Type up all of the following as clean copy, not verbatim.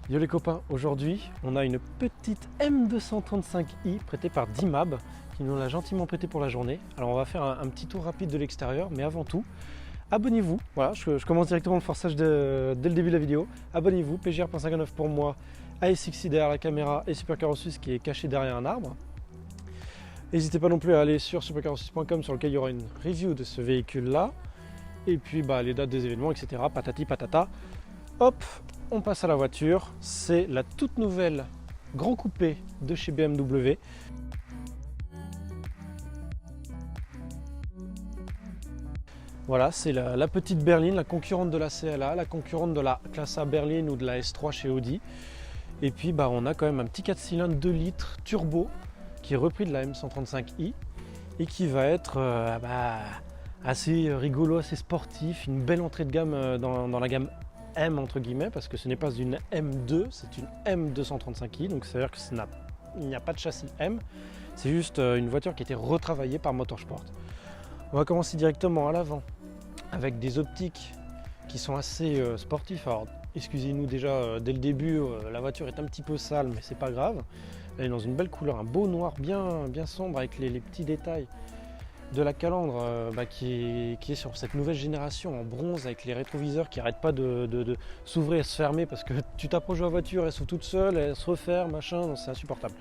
Yo les copains, aujourd'hui on a une petite M235i prêtée par Dimab qui nous l'a gentiment prêtée pour la journée. Alors on va faire un petit tour rapide de l'extérieur, mais avant tout, abonnez-vous. Voilà, je commence directement le forçage dès le début de la vidéo. Abonnez-vous, PGR.59 pour moi, ASXi derrière la caméra et Supercarrossus qui est caché derrière un arbre. N'hésitez pas non plus à aller sur supercarrossus.com sur lequel il y aura une review de ce véhicule là. Et puis les dates des événements, etc. Patati patata. Hop, on passe à la voiture. C'est la toute nouvelle Grand Coupé de chez BMW. Voilà, c'est la petite berline, la concurrente de la CLA, la concurrente de la classe A berline ou de la S3 chez Audi. Et puis on a quand même un petit 4 cylindres 2 litres turbo qui est repris de la M135i et qui va être assez rigolo, assez sportif, une belle entrée de gamme dans la gamme M entre guillemets, parce que ce n'est pas une M2, c'est une M235i, donc ça veut dire qu'il n'y a pas de châssis M, c'est juste une voiture qui a été retravaillée par Motorsport. On va commencer directement à l'avant avec des optiques qui sont assez sportifs. Alors excusez-nous déjà dès le début, la voiture est un petit peu sale, mais c'est pas grave. Elle est dans une belle couleur, un beau noir bien sombre avec les petits détails de la calandre qui est sur cette nouvelle génération en bronze avec les rétroviseurs qui n'arrêtent pas de s'ouvrir et se fermer parce que tu t'approches de la voiture, elle s'ouvre toute seule, elle se referme, machin, c'est insupportable.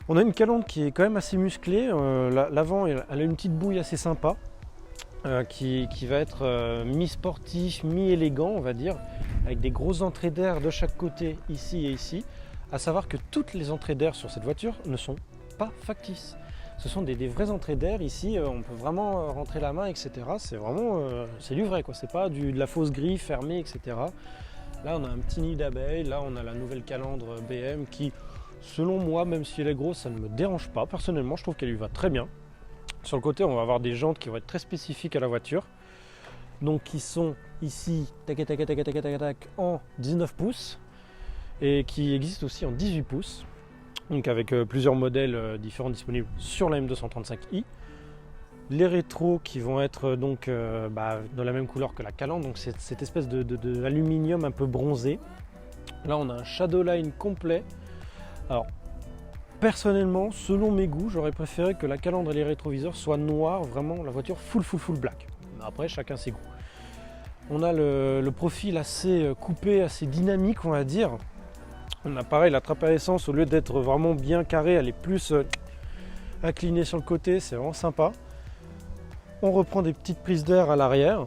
On a une calandre qui est quand même assez musclée, l'avant elle a une petite bouille assez sympa qui va être mi-sportif, mi-élégant on va dire, avec des grosses entrées d'air de chaque côté ici et ici, à savoir que toutes les entrées d'air sur cette voiture ne sont pas factices. Ce sont des vraies entrées d'air ici, on peut vraiment rentrer la main, etc. C'est vraiment c'est du vrai, quoi. C'est pas de la fausse grille fermée, etc. Là, on a un petit nid d'abeilles. Là, on a la nouvelle calandre BM qui, selon moi, même si elle est grosse, ça ne me dérange pas. Personnellement, je trouve qu'elle lui va très bien. Sur le côté, on va avoir des jantes qui vont être très spécifiques à la voiture. Donc, qui sont ici, en 19 pouces et qui existent aussi en 18 pouces. Donc avec plusieurs modèles différents disponibles sur la M235i. Les rétros qui vont être donc dans la même couleur que la calandre, donc c'est cette espèce de aluminium un peu bronzé. Là on a un Shadowline complet. Alors personnellement, selon mes goûts, j'aurais préféré que la calandre et les rétroviseurs soient noirs, vraiment la voiture full black. Après chacun ses goûts. On a le profil assez coupé, assez dynamique on va dire. On a pareil, la trappe à essence, au lieu d'être vraiment bien carrée, elle est plus inclinée sur le côté, c'est vraiment sympa. On reprend des petites prises d'air à l'arrière.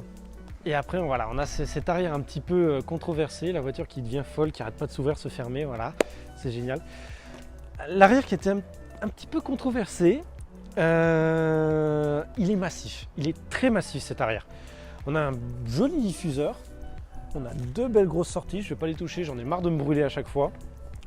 Et après, voilà, on a cet arrière un petit peu controversé, la voiture qui devient folle, qui n'arrête pas de s'ouvrir, se fermer, voilà, c'est génial. L'arrière qui était un petit peu controversé, il est massif, il est très massif cet arrière. On a un joli diffuseur, on a deux belles grosses sorties, je ne vais pas les toucher, j'en ai marre de me brûler à chaque fois.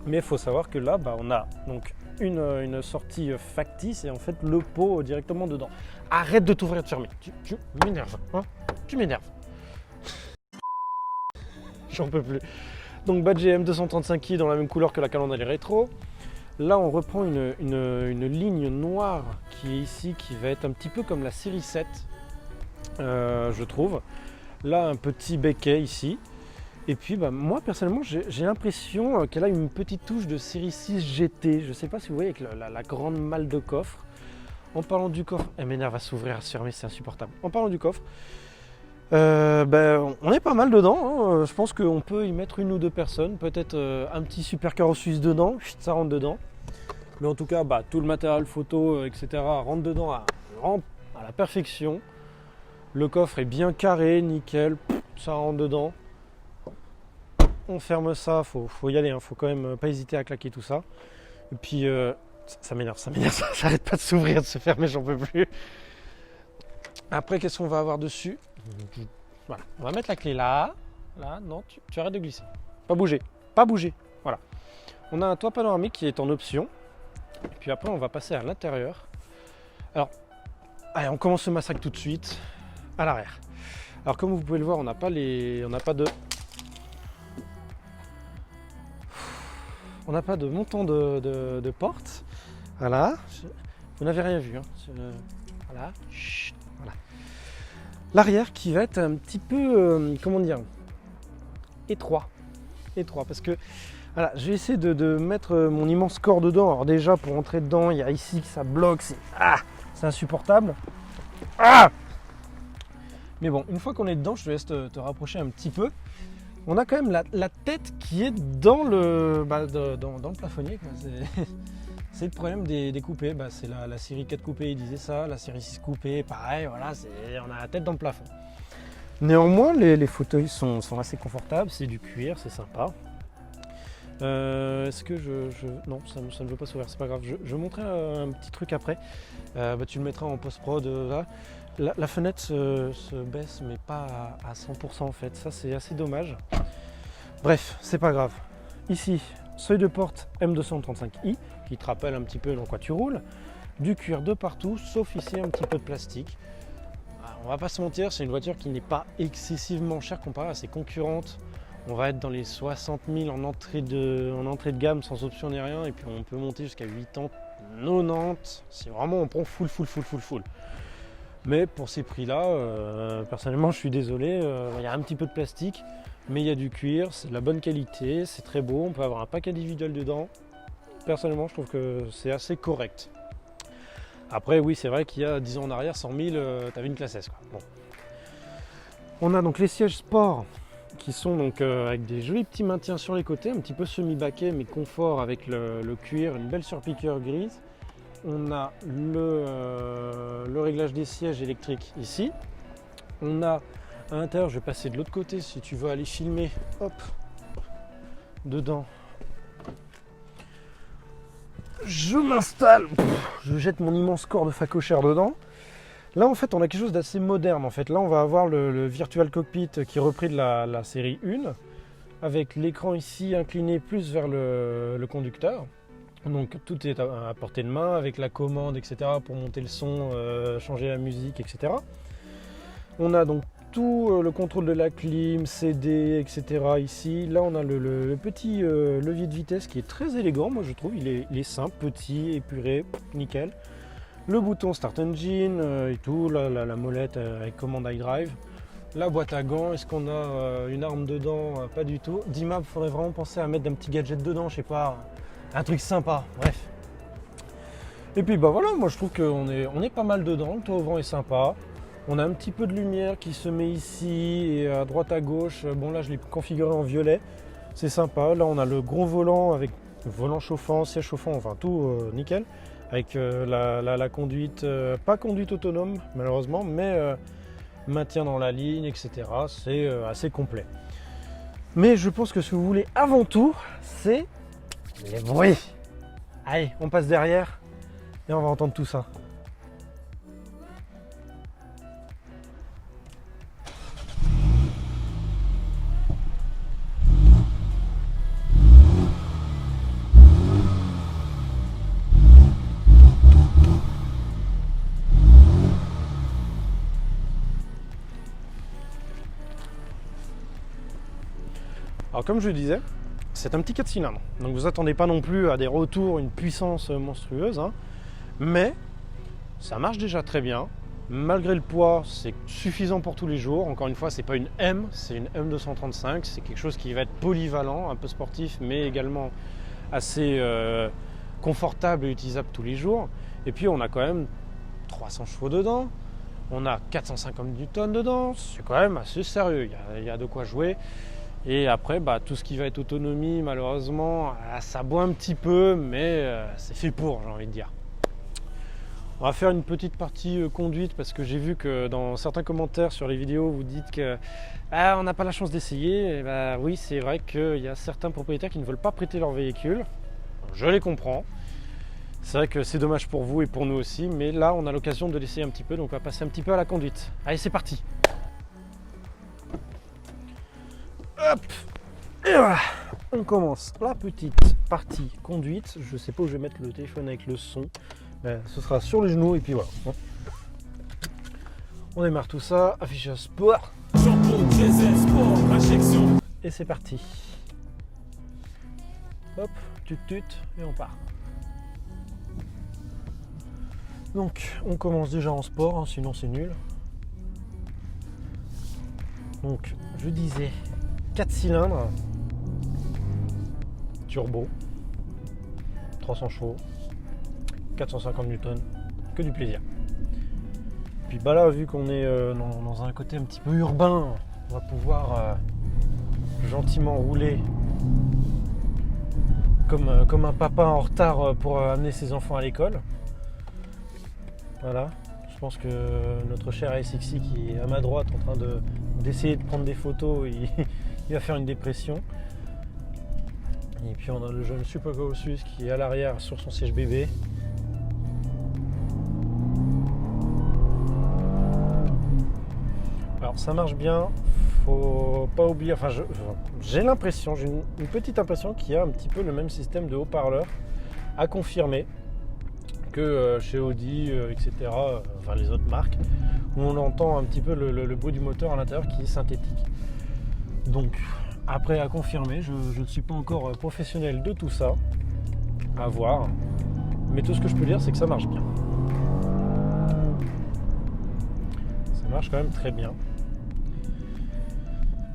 Mais il faut savoir que là, on a donc une sortie factice et en fait le pot directement dedans. Arrête de t'ouvrir et de fermer. Tu m'énerves, hein? Tu m'énerves. J'en peux plus. Donc badge M235i dans la même couleur que la calandre et les rétro. Là, on reprend une ligne noire qui est ici, qui va être un petit peu comme la série 7, je trouve. Là, un petit becquet ici. Et puis moi personnellement j'ai l'impression qu'elle a une petite touche de série 6 GT. Je ne sais pas si vous voyez avec la grande malle de coffre. En parlant du coffre, elle m'énerve à s'ouvrir, à se fermer, c'est insupportable. En parlant du coffre, on est pas mal dedans. Hein. Je pense qu'on peut y mettre une ou deux personnes. Peut-être un petit Supercarrossus dedans, ça rentre dedans. Mais en tout cas, tout le matériel photo, etc. rentre dedans à la perfection. Le coffre est bien carré, nickel, ça rentre dedans. On ferme ça, faut y aller, faut quand même pas hésiter à claquer tout ça. Et puis ça m'énerve, ça arrête pas de s'ouvrir, de se fermer, j'en peux plus. Après, qu'est-ce qu'on va avoir dessus? Voilà, on va mettre la clé là, non, tu arrêtes de glisser. Pas bouger, voilà. On a un toit panoramique qui est en option. Et puis après, on va passer à l'intérieur. Alors, allez, on commence le massacre tout de suite, à l'arrière. Alors comme vous pouvez le voir, on n'a pas de montant de porte. Voilà. Vous n'avez rien vu. Hein. Voilà. Chut. Voilà. L'arrière qui va être un petit peu, comment dire, étroit. étroit parce que voilà, je vais essayer de mettre mon immense corps dedans. Alors déjà pour entrer dedans, il y a ici que ça bloque, c'est insupportable. Mais bon, une fois qu'on est dedans, je te laisse te rapprocher un petit peu. On a quand même la tête qui est dans le plafonnier. C'est le problème des coupés. C'est la série 4 coupés, il disait ça. La série 6 coupés, pareil, voilà, on a la tête dans le plafond. Néanmoins, les fauteuils sont assez confortables, c'est du cuir, c'est sympa. Est-ce que non, ça ne veut pas s'ouvrir, c'est pas grave. Je montrerai un petit truc après. Tu le mettras en post-prod là. La fenêtre se baisse, mais pas à 100% en fait. Ça, c'est assez dommage. Bref, c'est pas grave. Ici, seuil de porte M235i qui te rappelle un petit peu dans quoi tu roules. Du cuir de partout, sauf ici un petit peu de plastique. On va pas se mentir, c'est une voiture qui n'est pas excessivement chère comparée à ses concurrentes. On va être dans les 60 000 en entrée de gamme sans option ni rien. Et puis on peut monter jusqu'à 80, 90. Si vraiment on prend full. Mais pour ces prix-là, personnellement, je suis désolé, il y a un petit peu de plastique, mais il y a du cuir, c'est de la bonne qualité, c'est très beau, on peut avoir un pack individuel dedans. Personnellement, je trouve que c'est assez correct. Après, oui, c'est vrai qu'il y a 10 ans en arrière, 100 000, t'avais une classe S, quoi. Bon. On a donc les sièges sport qui sont donc avec des jolis petits maintiens sur les côtés, un petit peu semi-baquet, mais confort avec le cuir, une belle surpiqûre grise. On a le réglage des sièges électriques ici. On a à l'intérieur, je vais passer de l'autre côté si tu veux aller filmer. Hop, dedans. Je m'installe. Je jette mon immense corps de facochère dedans. Là, en fait, on a quelque chose d'assez moderne. En fait, là, on va avoir le Virtual Cockpit qui est repris de la série 1, avec l'écran ici incliné plus vers le conducteur. Donc tout est à portée de main avec la commande, etc. pour monter le son, changer la musique, etc. On a donc tout le contrôle de la clim, CD, etc. ici. Là on a le petit levier de vitesse qui est très élégant, moi je trouve. Il est simple, petit, épuré, nickel. Le bouton Start Engine et tout, la molette avec commande iDrive. La boîte à gants, est-ce qu'on a une arme dedans? Pas du tout. d'IMAP, il faudrait vraiment penser à mettre un petit gadget dedans, je sais pas. Un truc sympa, bref. Et puis voilà, moi je trouve qu'on est pas mal dedans, le toit ouvrant est sympa. On a un petit peu de lumière qui se met ici et à droite à gauche. Bon là je l'ai configuré en violet, c'est sympa. Là on a le gros volant avec volant chauffant, siège chauffant, enfin tout nickel. Avec la conduite, pas conduite autonome malheureusement, mais maintien dans la ligne, etc. C'est assez complet. Mais je pense que ce que vous voulez avant tout, c'est les bruits. Allez, on passe derrière et on va entendre tout ça. Alors comme je le disais, c'est un petit 4 cylindres, donc vous attendez pas non plus à des retours, une puissance monstrueuse, hein. Mais ça marche déjà très bien. Malgré le poids, c'est suffisant pour tous les jours. Encore une fois, c'est pas une M, c'est une M235, c'est quelque chose qui va être polyvalent, un peu sportif, mais également assez confortable et utilisable tous les jours. Et puis on a quand même 300 chevaux dedans, on a 450 Newton dedans, c'est quand même assez sérieux, il y a de quoi jouer. Et après, tout ce qui va être autonomie, malheureusement, ça boit un petit peu, mais c'est fait pour, j'ai envie de dire. On va faire une petite partie conduite parce que j'ai vu que dans certains commentaires sur les vidéos, vous dites que on n'a pas la chance d'essayer. Et oui, c'est vrai qu'il y a certains propriétaires qui ne veulent pas prêter leur véhicule. Je les comprends. C'est vrai que c'est dommage pour vous et pour nous aussi, mais là, on a l'occasion de l'essayer un petit peu, donc on va passer un petit peu à la conduite. Allez, c'est parti! Hop, et voilà, on commence la petite partie conduite. Je sais pas où je vais mettre le téléphone avec le son. Ce sera sur les genoux et puis voilà. On démarre tout ça, affichage sport. Et c'est parti. Hop, tut et on part. Donc on commence déjà en sport, hein, sinon c'est nul. Donc je disais 4 cylindres, turbo, 300 chevaux, 450 Newton, que du plaisir. Puis bah là, vu qu'on est dans un côté un petit peu urbain, on va pouvoir gentiment rouler comme un papa en retard pour amener ses enfants à l'école. Voilà, je pense que notre cher ASXI qui est à ma droite en train d'essayer de prendre des photos, il va faire une dépression. Et puis on a le jeune Super Colossus qui est à l'arrière sur son siège bébé. Alors ça marche bien, faut pas oublier, enfin j'ai l'impression, j'ai une petite impression qu'il y a un petit peu le même système de haut-parleur à confirmer que chez Audi, etc., enfin les autres marques, où on entend un petit peu le bruit du moteur à l'intérieur qui est synthétique. Donc après à confirmer, je ne suis pas encore professionnel de tout ça, à voir, mais tout ce que je peux dire c'est que ça marche bien. Ça marche quand même très bien.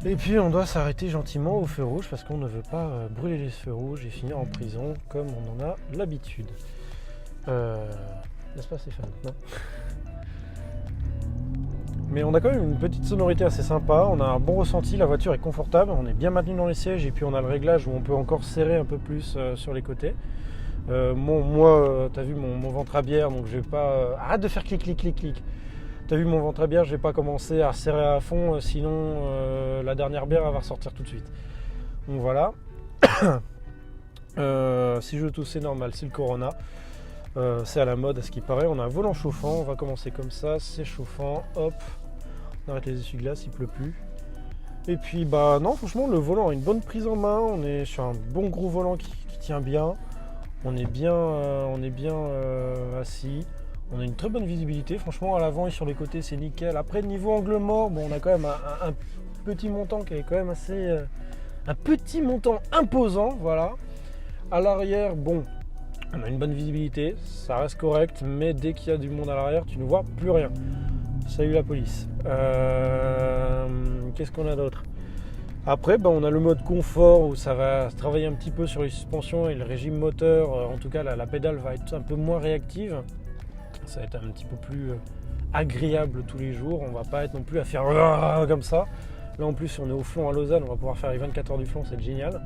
Et puis on doit s'arrêter gentiment au feu rouge parce qu'on ne veut pas brûler les feux rouges et finir en prison comme on en a l'habitude. N'est-ce pas Stéphane? Non. Mais on a quand même une petite sonorité assez sympa, on a un bon ressenti, la voiture est confortable, on est bien maintenu dans les sièges et puis on a le réglage où on peut encore serrer un peu plus sur les côtés. Moi, t'as vu mon ventre à bière, donc je vais pas... Arrête de faire clic clic clic clic. T'as vu mon ventre à bière, je vais pas commencer à serrer à fond, sinon la dernière bière elle va ressortir tout de suite. Donc voilà. Si je tousse c'est normal, c'est le Corona. C'est à la mode à ce qui paraît. On a un volant chauffant, on va commencer comme ça, c'est chauffant, hop, on arrête les essuie-glaces, il pleut plus. Et puis bah non, franchement le volant a une bonne prise en main, on est sur un bon gros volant qui tient bien, on est bien assis. On a une très bonne visibilité, franchement à l'avant et sur les côtés c'est nickel. Après niveau angle mort, bon, on a quand même un petit montant qui est quand même assez... un petit montant imposant, voilà. À l'arrière, bon, on a une bonne visibilité, ça reste correct, mais dès qu'il y a du monde à l'arrière, tu ne vois plus rien. Salut la police. Qu'est-ce qu'on a d'autre? Après, on a le mode confort où ça va travailler un petit peu sur les suspensions et le régime moteur. En tout cas, la pédale va être un peu moins réactive. Ça va être un petit peu plus agréable tous les jours. On va pas être non plus à faire comme ça. Là en plus, si on est au flanc à Lausanne, on va pouvoir faire les 24 heures du flanc, c'est génial.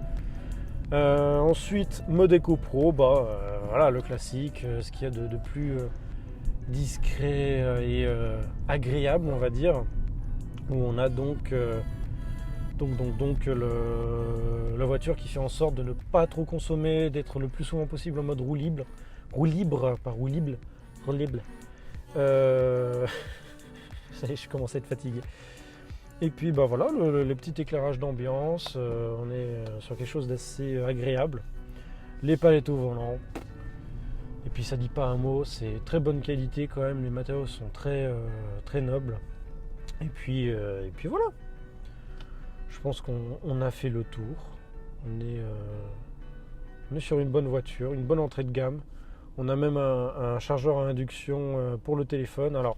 Ensuite, mode Eco Pro, voilà le classique, ce qu'il y a de plus discret et agréable, on va dire. Où on a donc la voiture qui fait en sorte de ne pas trop consommer, d'être le plus souvent possible en mode roue libre. Ça y est, je commence à être fatigué. Et puis voilà, le petit éclairage d'ambiance, on est sur quelque chose d'assez agréable. Les palettes au volant. Et puis ça dit pas un mot, c'est très bonne qualité quand même, les matériaux sont très nobles. Et puis voilà. Je pense qu'on a fait le tour. On est sur une bonne voiture, une bonne entrée de gamme. On a même un chargeur à induction pour le téléphone. Alors,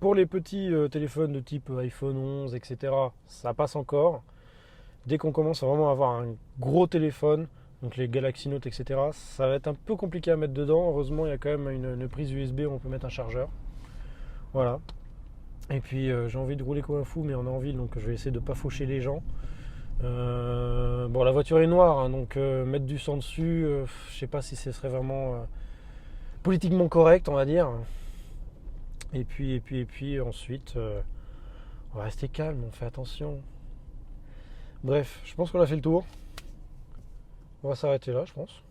pour les petits téléphones de type iPhone 11, etc., ça passe encore. Dès qu'on commence à vraiment avoir un gros téléphone, donc les Galaxy Note, etc., ça va être un peu compliqué à mettre dedans. Heureusement, il y a quand même une prise USB où on peut mettre un chargeur. Voilà. Et puis, j'ai envie de rouler comme un fou, mais on est en ville, donc je vais essayer de ne pas faucher les gens. La voiture est noire, hein, donc mettre du sang dessus, je sais pas si ce serait vraiment politiquement correct, on va dire. Et puis ensuite, on va rester calme, on fait attention. Bref, je pense qu'on a fait le tour. On va s'arrêter là, je pense.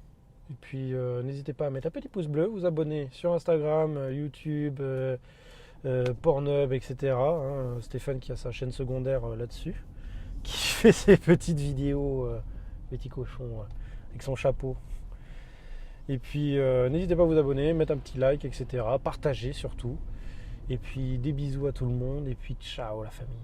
Et puis n'hésitez pas à mettre un petit pouce bleu, vous abonner sur Instagram, YouTube, Pornhub, etc. Hein, Stéphane qui a sa chaîne secondaire là-dessus, qui fait ses petites vidéos, petit cochon, avec son chapeau. Et puis n'hésitez pas à vous abonner, mettre un petit like, etc. Partagez surtout. Et puis des bisous à tout le monde. Et puis ciao la famille.